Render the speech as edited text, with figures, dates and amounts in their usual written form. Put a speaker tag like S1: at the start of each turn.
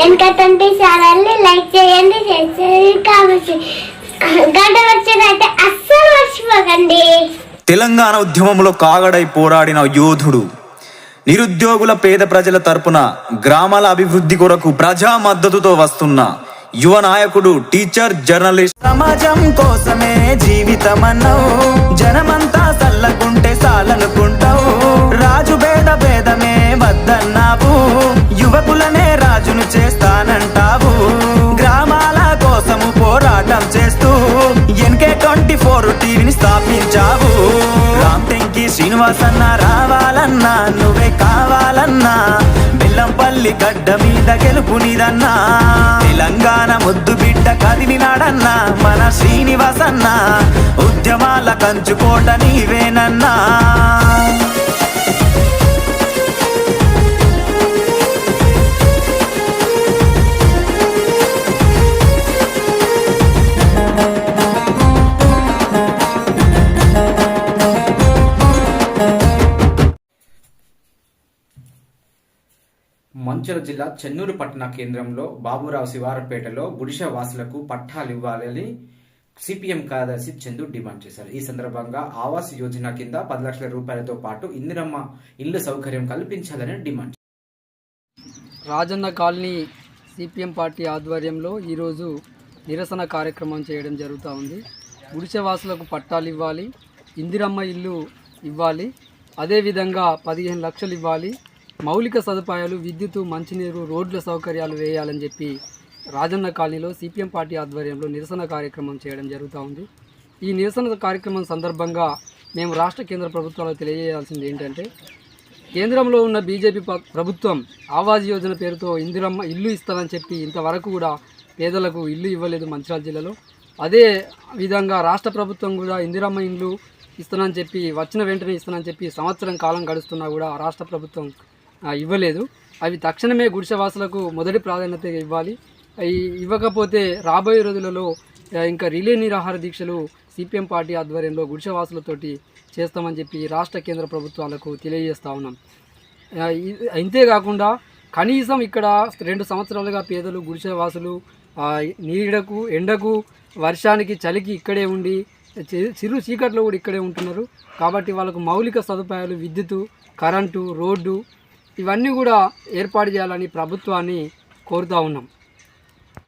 S1: వెనకటంటే ఛానల్ని లైక్ చేయండి, కామెంట్ గంట వచ్చేదైతే అస్సలు మర్చిపోకండి.
S2: తెలంగాణ ఉద్యమంలో కాగడై పోరాడిన యోధుడు, నిరుద్యోగుల పేద ప్రజల తరపున గ్రామాల అభివృద్ధి కొరకు ప్రజా మద్దతుతో వస్తున్న యువ నాయకుడు, టీచర్, జర్నలిస్ట్. సమాజం కోసమే జీవితమన్నావు, జనమంతా సల్లకుంటే సాలనుకుంటావు. రాజు భేదమే వద్దన్నావు, యువకులనే రాజును చేస్తానంటావు. గ్రామాల కోసము పోరాటం చేస్తూ ఎన్కే 24 టీవీని స్థాపించావు. రామ్టెంకి శ్రీనివాసన్న రావాలన్నా, నువ్వే కావాలన్నా, బెల్లంపల్లి గడ్డ మీద గెలుపు నీదన్నా. తెలంగాణ ముద్దు బిడ్డ కదిలినాడన్నా మన శ్రీనివాసన్న, ఉద్యమాల కంచుకోట నీవేనన్నా.
S3: మంచిర్యాల జిల్లా చెన్నూరు పట్టణ కేంద్రంలో బాబురావు శివారపేటలో గుడిసె వాసులకు పట్టాలు ఇవ్వాలని సిపిఎం కార్యదర్శి చందు డిమాండ్ చేశారు. ఈ సందర్భంగా ఆవాస్ యోజన కింద 10 లక్షల రూపాయలతో పాటు ఇందిరమ్మ ఇళ్ల సౌకర్యం కల్పించాలని demand.
S4: Rajanna colony CPM party ఆధ్వర్యంలో ఈరోజు నిరసన కార్యక్రమం చేయడం జరుగుతూ ఉంది. గుడిసెవాసులకు పట్టాలు ఇవ్వాలి, ఇందిరమ్మ ఇల్లు ఇవ్వాలి, అదేవిధంగా 15 లక్షలు ఇవ్వాలి, మౌలిక సదుపాయాలు, విద్యుత్, మంచినీరు, రోడ్ల సౌకర్యాలు వేయాలని చెప్పి రాజన్న కాలనీలో సిపిఎం పార్టీ ఆధ్వర్యంలో నిరసన కార్యక్రమం చేయడం జరుగుతూ ఉంది. ఈ నిరసన కార్యక్రమం సందర్భంగా మేము రాష్ట్ర కేంద్ర ప్రభుత్వాలకు తెలియజేయాల్సింది ఏంటంటే, కేంద్రంలో ఉన్న బీజేపీ ప్రభుత్వం ఆవాస్ యోజన పేరుతో ఇందిరమ్మ ఇల్లు ఇస్తానని చెప్పి ఇంతవరకు కూడా పేదలకు ఇల్లు ఇవ్వలేదు మంచిర్యాల జిల్లాలో. అదే విధంగా రాష్ట్ర ప్రభుత్వం కూడా ఇందిరమ్మ ఇల్లు ఇస్తానని చెప్పి వచ్చిన వెంటనే ఇస్తానని చెప్పి సంవత్సరం కాలం గడుస్తున్నా కూడా రాష్ట్ర ప్రభుత్వం ఇవ్వలేదు. అవి తక్షణమే గుడిసెవాసులకు మొదటి ప్రాధాన్యత ఇవ్వాలి. ఇవ్వకపోతే రాబోయే రోజులలో ఇంకా రిలే నిరాహార దీక్షలు సిపిఎం పార్టీ ఆధ్వర్యంలో గుడిసెవాసులతోటి చేస్తామని చెప్పి రాష్ట్ర కేంద్ర ప్రభుత్వాలకు తెలియజేస్తూ ఉన్నాం. ఇంతేకాకుండా కనీసం ఇక్కడ 2 సంవత్సరాలుగా పేదలు గుడిసెవాసులు నీడకు, ఎండకు, వర్షానికి, చలికి ఇక్కడే ఉండి చిరు చీకట్లో కూడా ఇక్కడే ఉంటున్నారు. కాబట్టి వాళ్ళకు మౌలిక సదుపాయాలు, విద్యుత్, కరెంటు, రోడ్డు ఇవన్నీ కూడా ఏర్పాటు చేయాలని ప్రభుత్వాన్ని కోరుతూ ఉన్నాం.